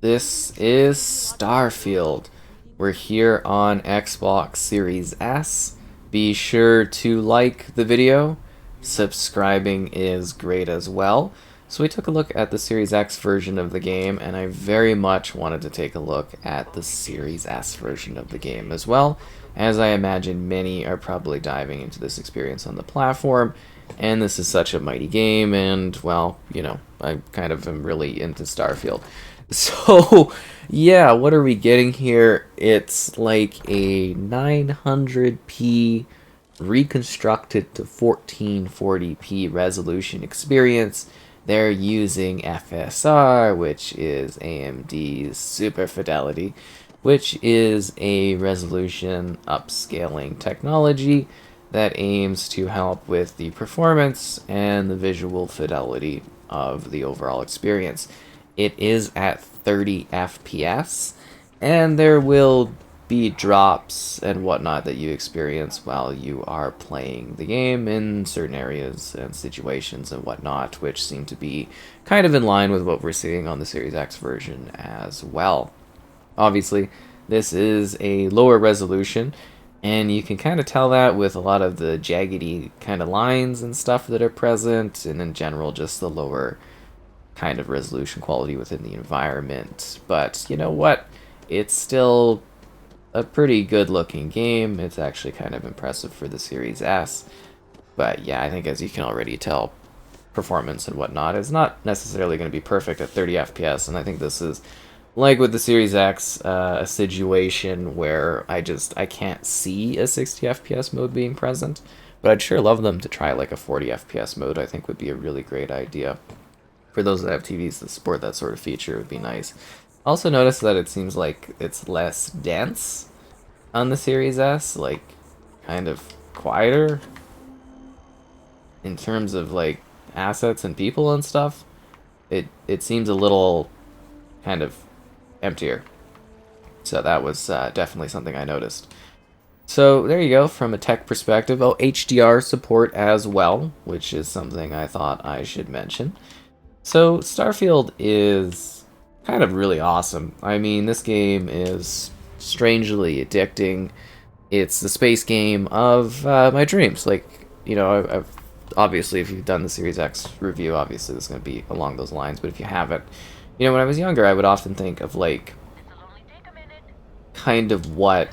This is Starfield. We're here on Xbox Series S. Be sure to like the video. Subscribing is great as well. So we took a look at the Series X version of the game, and I very much wanted to take a look at the Series S version of the game as well, as I imagine many are probably diving into this experience on the platform. And this is such a mighty game, and well, I kind of am really into Starfield. So, yeah, what are we getting here? It's like a 900p reconstructed to 1440p resolution experience. They're using FSR, which is AMD's Super Fidelity, which is a resolution upscaling technology that aims to help with the performance and the visual fidelity of the overall experience. It is at 30 FPS, and there will be drops and whatnot that you experience while you are playing the game in certain areas and situations and whatnot, which seem to be kind of in line with what we're seeing on the Series X version as well. Obviously, this is a lower resolution, and you can kind of tell that with a lot of the jaggedy kind of lines and stuff that are present, and in general, just the lower kind of resolution quality within the environment. But you know what? It's still a pretty good looking game. It's actually kind of impressive for the Series S. But yeah, I think as you can already tell, performance and whatnot is not necessarily going to be perfect at 30 FPS, and I think this is like with the Series X, a situation where I can't see a 60 FPS mode being present, but I'd sure love them to try like a 40 FPS mode. I think would be a really great idea. For those that have TVs that support that sort of feature, it would be nice. Also notice that it seems like it's less dense on the Series S, like kind of quieter in terms of like assets and people and stuff. It seems a little kind of emptier. So that was definitely something I noticed. So there you go, from a tech perspective. Oh, HDR support as well, which is something I thought I should mention. So Starfield is kind of really awesome. I mean, this game is strangely addicting. It's the space game of my dreams. Like, I've obviously, if you've done the Series X review, obviously this is going to be along those lines. But if you haven't, when I was younger, I would often think of like kind of what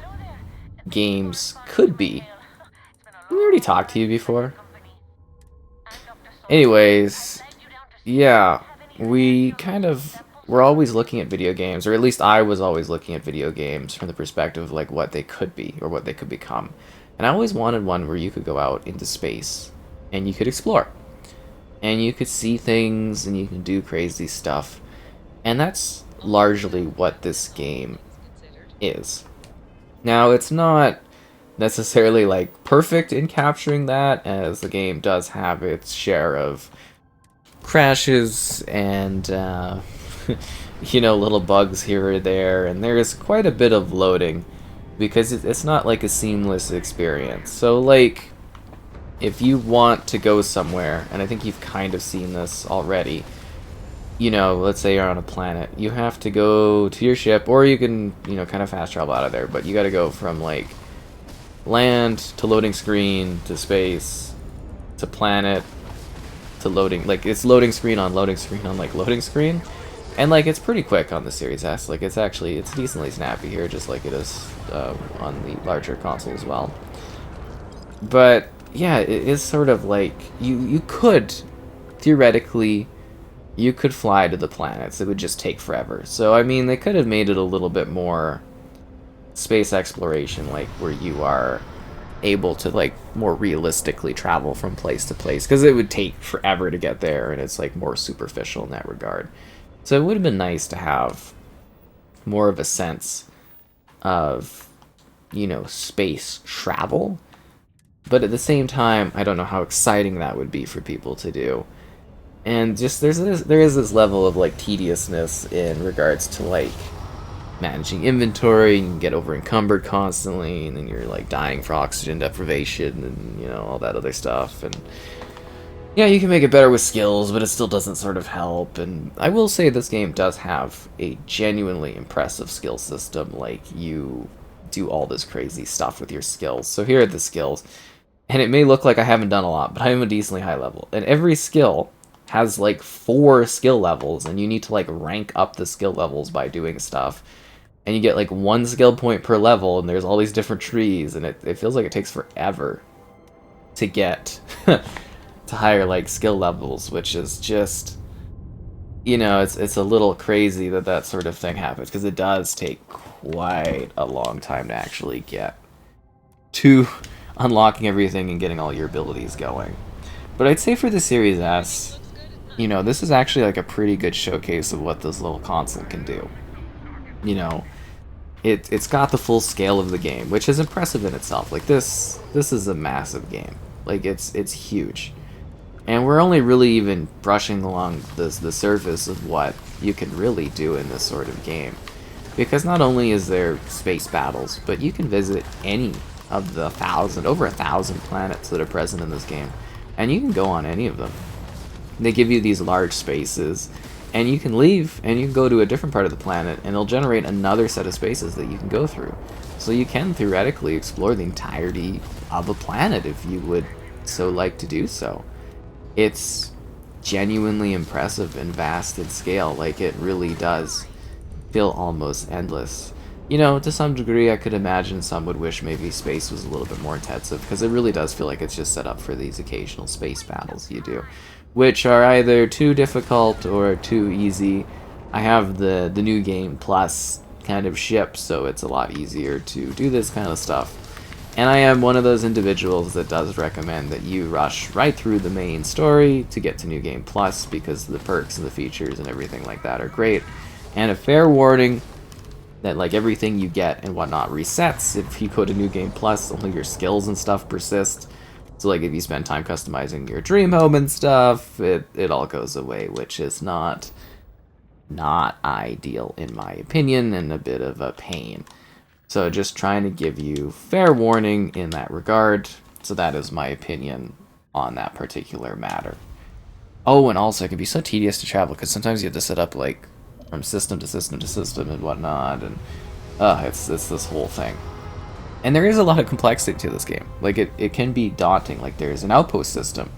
games could be. We already talked to you before. Anyways, yeah, we're always looking at video games, or at least I was always looking at video games from the perspective of like what they could be or what they could become. And I always wanted one where you could go out into space and you could explore and you could see things and you can do crazy stuff. And that's largely what this game is. Now, it's not necessarily like perfect in capturing that, as the game does have its share of crashes and little bugs here or there, and there's quite a bit of loading because it's not like a seamless experience. So like if you want to go somewhere, and I think you've kind of seen this already, let's say you're on a planet, you have to go to your ship, or you can kind of fast travel out of there, but you got to go from like land to loading screen to space to planet to loading. Like it's loading screen on loading screen on like loading screen, and like it's pretty quick on the Series S. Like it's decently snappy here, just like it is on the larger console as well. But yeah, it is sort of like you could theoretically you could fly to the planets. It would just take forever. So I mean, they could have made it a little bit more space exploration, like where you are able to like more realistically travel from place to place, because it would take forever to get there and it's like more superficial in that regard. So it would have been nice to have more of a sense of space travel, but at the same time I don't know how exciting that would be for people to do. And just there is this level of like tediousness in regards to like managing inventory. You can get over encumbered constantly, and then you're like dying for oxygen deprivation and all that other stuff. And Yeah, you can make it better with skills, but it still doesn't sort of help. And I will say this game does have a genuinely impressive skill system. Like, you do all this crazy stuff with your skills. So here are the skills. And it may look like I haven't done a lot, but I am a decently high level. And every skill has like 4 skill levels, and you need to like rank up the skill levels by doing stuff. And you get like 1 skill point per level, and there's all these different trees, and it feels like it takes forever to get to higher like skill levels, which is just, it's a little crazy that that sort of thing happens, because it does take quite a long time to actually get to unlocking everything and getting all your abilities going. But I'd say for the Series S, this is actually like a pretty good showcase of what this little console can do. You know, it's got the full scale of the game, which is impressive in itself. Like this is a massive game. Like it's huge. And we're only really even brushing along the surface of what you can really do in this sort of game. Because not only is there space battles, but you can visit any of the over 1,000 planets that are present in this game. And you can go on any of them. They give you these large spaces, and you can leave, and you can go to a different part of the planet, and it'll generate another set of spaces that you can go through. So you can theoretically explore the entirety of a planet if you would so like to do so. It's genuinely impressive and vast in scale. Like, it really does feel almost endless. To some degree, I could imagine some would wish maybe space was a little bit more intensive, because it really does feel like it's just set up for these occasional space battles you do, which are either too difficult or too easy. I have the New Game Plus kind of ship, so it's a lot easier to do this kind of stuff. And I am one of those individuals that does recommend that you rush right through the main story to get to New Game Plus, because the perks and the features and everything like that are great. And a fair warning that like everything you get and whatnot resets if you go to New Game Plus. Only your skills and stuff persist. So like if you spend time customizing your dream home and stuff, it all goes away, which is not ideal in my opinion, and a bit of a pain. So just trying to give you fair warning in that regard. So that is my opinion on that particular matter. Oh, and also it can be so tedious to travel, because sometimes you have to set up like from system to system to system and whatnot, and it's this whole thing. And there is a lot of complexity to this game. Like, it can be daunting. Like, there's an outpost system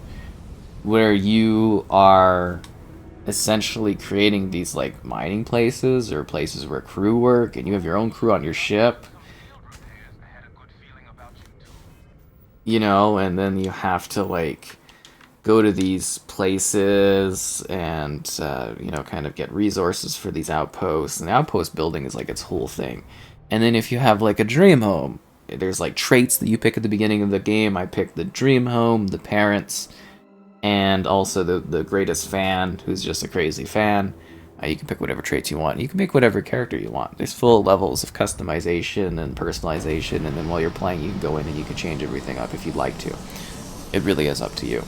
where you are essentially creating these like mining places, or places where crew work, and you have your own crew on your ship. And then you have to like go to these places and kind of get resources for these outposts. And the outpost building is like its whole thing. And then if you have like a dream home, there's like traits that you pick at the beginning of the game. I picked the dream home, the parents, and also the greatest fan, who's just a crazy fan. You can pick whatever traits you want. You can pick whatever character you want. There's full levels of customization and personalization, and then while you're playing, you can go in and you can change everything up if you'd like to. It really is up to you.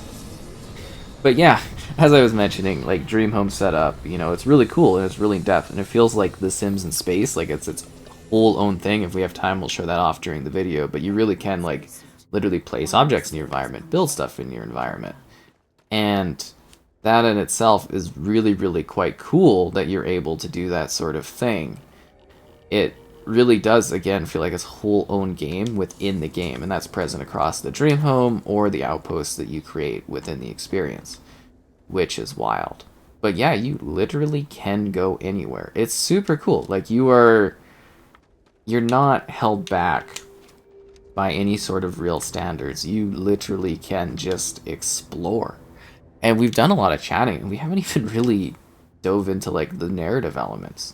But yeah, as I was mentioning, like Dream Home setup, it's really cool and it's really in depth, and it feels like The Sims in space. Like, it's its whole own thing. If we have time, we'll show that off during the video. But you really can like literally place objects in your environment, build stuff in your environment, and that in itself is really, really quite cool that you're able to do that sort of thing. It really does, again, feel like its whole own game within the game, and that's present across the dream home or the outposts that you create within the experience, which is wild. But yeah, you literally can go anywhere. It's super cool. Like, you're not held back by any sort of real standards. You literally can just explore. And we've done a lot of chatting, and we haven't even really dove into like the narrative elements.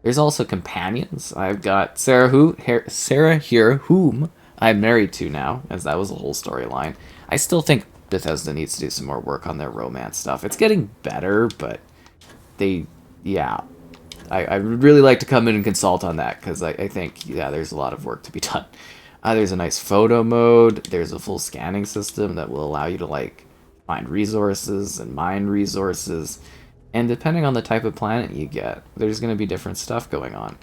There's also companions. I've got Sarah here, whom I'm married to now, as that was a whole storyline. I still think Bethesda needs to do some more work on their romance stuff. It's getting better, but I would really like to come in and consult on that, because I think, there's a lot of work to be done. There's a nice photo mode. There's a full scanning system that will allow you to like find resources and mine resources. And depending on the type of planet you get, there's going to be different stuff going on.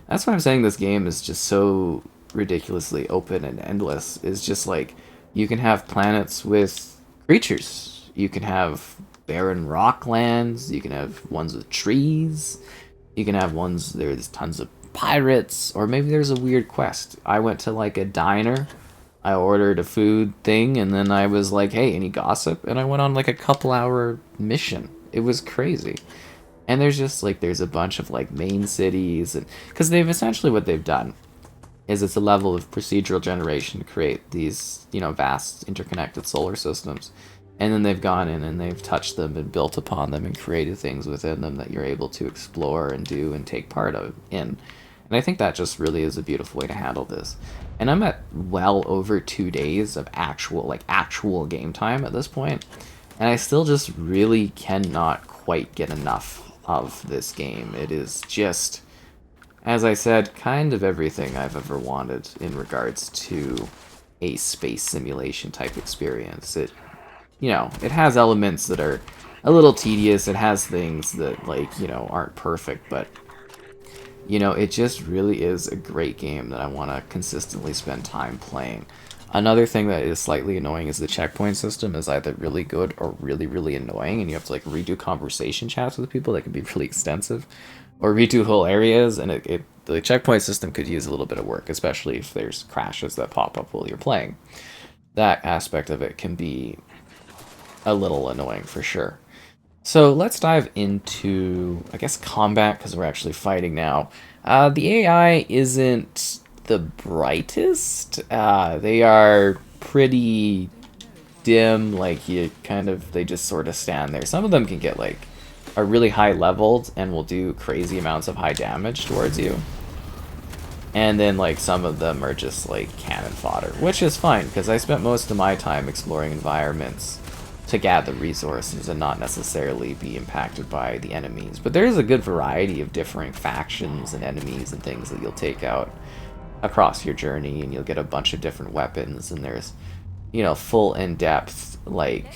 That's why I'm saying this game is just so ridiculously open and endless. It's just like, you can have planets with creatures. You can have barren rocklands, you can have ones with trees, you can have ones there's tons of pirates, or maybe there's a weird quest. I went to like a diner, I ordered a food thing, and then I was like, hey, any gossip? And I went on like a couple hour mission. It was crazy. And there's just like, there's a bunch of like main cities, and because they've essentially what they've done is it's a level of procedural generation to create these, you know, vast interconnected solar systems. And then they've gone in and they've touched them and built upon them and created things within them that you're able to explore and do and take part of in. And I think that just really is a beautiful way to handle this. And I'm at well over 2 days of actual game time at this point, and I still just really cannot quite get enough of this game. It is just, as I said, kind of everything I've ever wanted in regards to a space simulation type experience. It, you know, it has elements that are a little tedious. It has things that, like, you know, aren't perfect, but, you know, it just really is a great game that I want to consistently spend time playing. Another thing that is slightly annoying is the checkpoint system is either really good or really, really annoying, and you have to, like, redo conversation chats with people that can be really extensive, or redo whole areas, and the checkpoint system could use a little bit of work, especially if there's crashes that pop up while you're playing. That aspect of it can be a little annoying for sure. So let's dive into, I guess, combat, because we're actually fighting now. The AI isn't the brightest. They are pretty dim, like they just sort of stand there. Some of them can get like are really high leveled and will do crazy amounts of high damage towards you. And then like some of them are just like cannon fodder, which is fine because I spent most of my time exploring environments to gather resources and not necessarily be impacted by the enemies. But there's a good variety of different factions and enemies and things that you'll take out across your journey, and you'll get a bunch of different weapons, and there's, you know, full in-depth like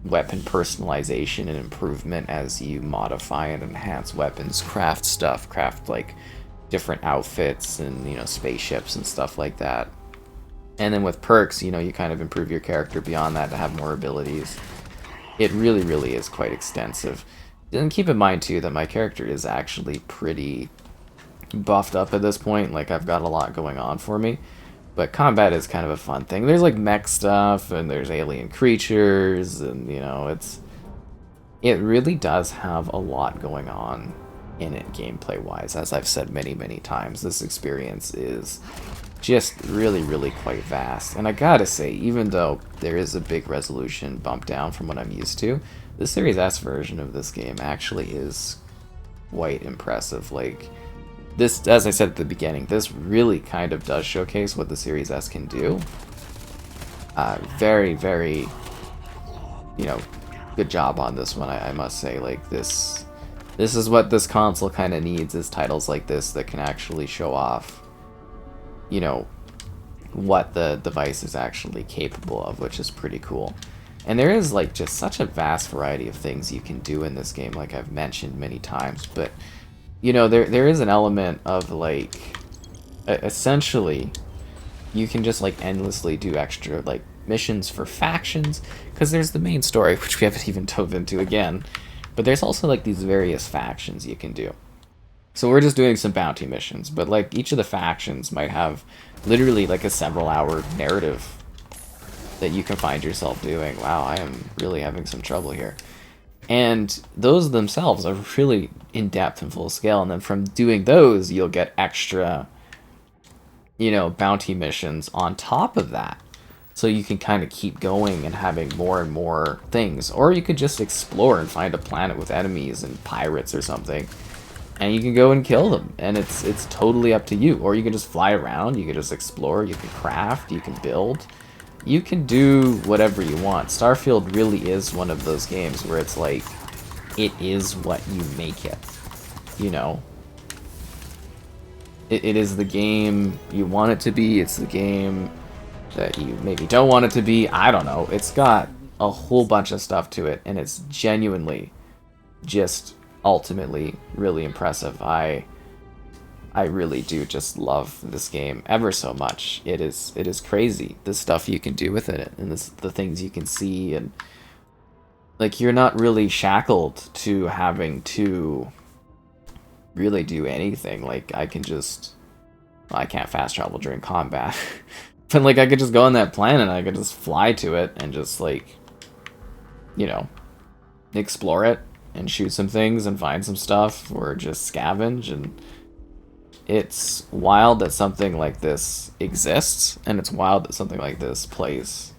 weapon personalization and improvement as you modify and enhance weapons, craft like different outfits and, you know, spaceships and stuff like that. And then with perks, you know, you kind of improve your character beyond that to have more abilities. It really, really is quite extensive. And keep in mind, too, that my character is actually pretty buffed up at this point. Like, I've got a lot going on for me. But combat is kind of a fun thing. There's, like, mech stuff, and there's alien creatures, and, you know, it really does have a lot going on in it gameplay-wise. As I've said many, many times, this experience is just really, really quite vast. And I gotta say, even though there is a big resolution bump down from what I'm used to, the Series S version of this game actually is quite impressive. Like, this, as I said at the beginning, this really kind of does showcase what the Series S can do. Very, very, you know, good job on this one, I must say. Like, this is what this console kind of needs, is titles like this that can actually show off, you know, what the device is actually capable of, which is pretty cool. And there is like just such a vast variety of things you can do in this game, like I've mentioned many times. But, you know, there is an element of like, essentially, you can just like endlessly do extra like missions for factions, because there's the main story, which we haven't even dove into again. But there's also like these various factions you can do. So we're just doing some bounty missions, but like each of the factions might have literally like a several-hour narrative that you can find yourself doing. Wow, I am really having some trouble here. And those themselves are really in-depth and full scale, and then from doing those, you'll get extra, you know, bounty missions on top of that. So you can kind of keep going and having more and more things. Or you could just explore and find a planet with enemies and pirates or something, and you can go and kill them, and it's totally up to you. Or you can just fly around, you can just explore, you can craft, you can build, you can do whatever you want. Starfield really is one of those games where it's like, it is what you make it, you know? It is the game you want it to be, it's the game that you maybe don't want it to be, I don't know. It's got a whole bunch of stuff to it, and it's genuinely just ultimately really impressive. I really do just love this game ever so much. It is crazy, the stuff you can do with it, and the things you can see, and like, you're not really shackled to having to really do anything. Like, I can just, well, I can't fast travel during combat, but like I could just go on that planet and I could just fly to it and just like, you know, explore it and shoot some things and find some stuff or just scavenge. And it's wild that something like this exists, and it's wild that something like this plays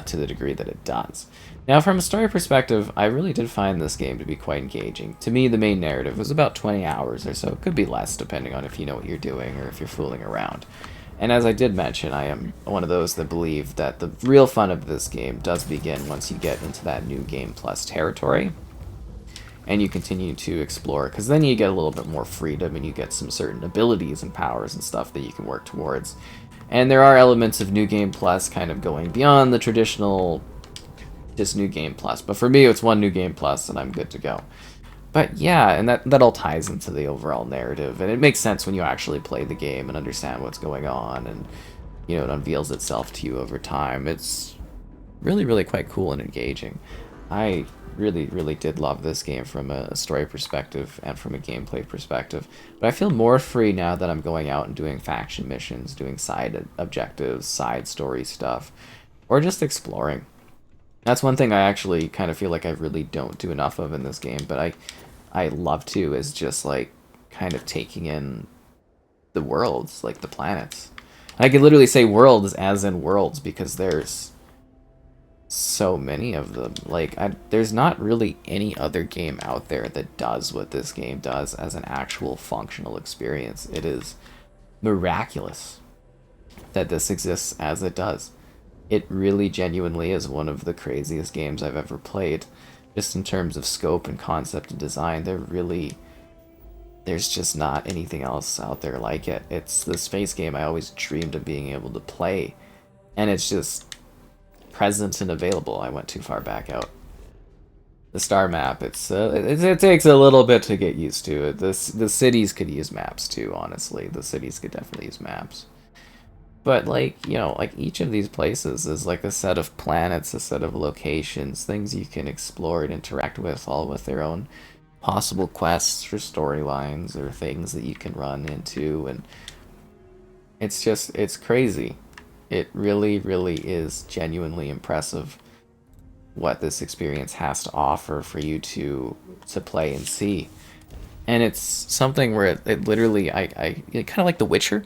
to the degree that it does. Now, from a story perspective, I really did find this game to be quite engaging. To me, the main narrative was about 20 hours or so. It could be less, depending on if you know what you're doing or if you're fooling around. And as I did mention, I am one of those that believe that the real fun of this game does begin once you get into that new Game Plus territory and you continue to explore, because then you get a little bit more freedom and you get some certain abilities and powers and stuff that you can work towards. And there are elements of New Game Plus kind of going beyond the traditional just New Game Plus. But for me, it's one New Game Plus and I'm good to go. But yeah, and that all ties into the overall narrative. And it makes sense when you actually play the game and understand what's going on. And, you know, it unveils itself to you over time. It's really, really quite cool and engaging. I really, really did love this game from a story perspective and from a gameplay perspective. But I feel more free now that I'm going out and doing faction missions, doing side objectives, side story stuff, or just exploring. That's one thing I actually kind of feel like I really don't do enough of in this game, but I love to, is just like kind of taking in the worlds, like the planets. And I could literally say worlds as in worlds because there's so many of them. Like, there's not really any other game out there that does what this game does as an actual functional experience. It is miraculous that this exists as it does. It really genuinely is one of the craziest games I've ever played. Just in terms of scope and concept and design, there's just not anything else out there like it. It's the space game I always dreamed of being able to play, and it's just present and available. I went too far back out. The star map, it takes a little bit to get used to it. The cities could use maps too, honestly. The cities could definitely use maps. But, like, you know, like, each of these places is like a set of planets, a set of locations, things you can explore and interact with, all with their own possible quests or storylines or things that you can run into. And it's crazy. It really, really is genuinely impressive what this experience has to offer for you to play and see. And it's something where it literally, I kind of like The Witcher,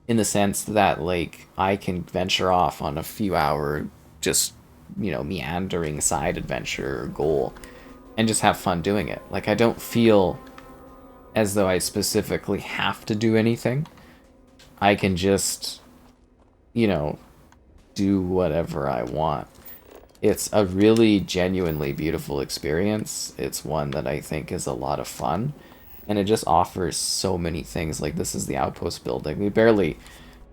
in the sense that, like, I can venture off on a few hour, just, you know, meandering side adventure or goal and just have fun doing it. Like, I don't feel as though I specifically have to do anything. I can just, you know, do whatever I want. It's a really genuinely beautiful experience. It's one that I think is a lot of fun. And it just offers so many things. Like, this is the Outpost building. We barely,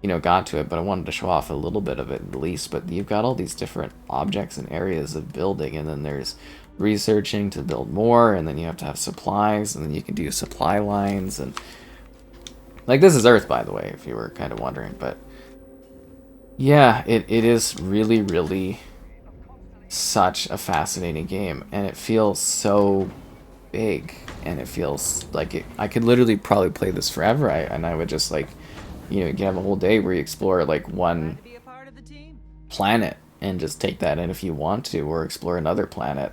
you know, got to it, but I wanted to show off a little bit of it at least. But you've got all these different objects and areas of building, and then there's researching to build more, and then you have to have supplies, and then you can do supply lines. And, like, this is Earth, by the way, if you were kind of wondering. But yeah, it is really, really such a fascinating game, and it feels so big, and it feels like I could literally probably play this forever. And I would just, like, you know, you have a whole day where you explore like one planet and just take that in if you want to, or explore another planet,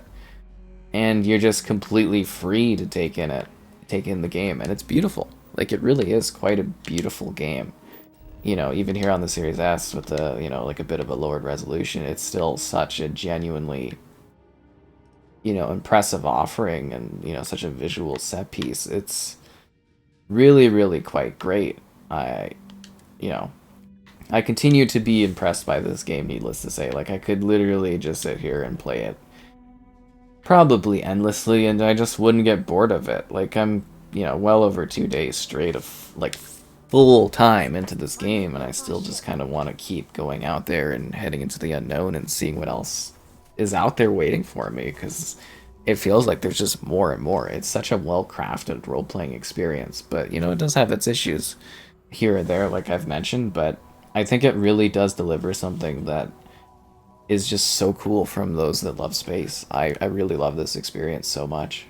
and you're just completely free to take in the game, and it's beautiful. Like, it really is quite a beautiful game. You know, even here on the Series S with the, you know, like a bit of a lowered resolution, it's still such a genuinely, you know, impressive offering, and, you know, such a visual set piece. It's really, really quite great. You know, I continue to be impressed by this game, needless to say. Like, I could literally just sit here and play it probably endlessly, and I just wouldn't get bored of it. Like, I'm, you know, well over 2 days straight of, like, full time into this game, and I still just kind of want to keep going out there and heading into the unknown and seeing what else is out there waiting for me, because it feels like there's just more and more. It's such a well-crafted role-playing experience, but, you know, it does have its issues here or there, like I've mentioned, but I think it really does deliver something that is just so cool from those that love space. I really love this experience so much.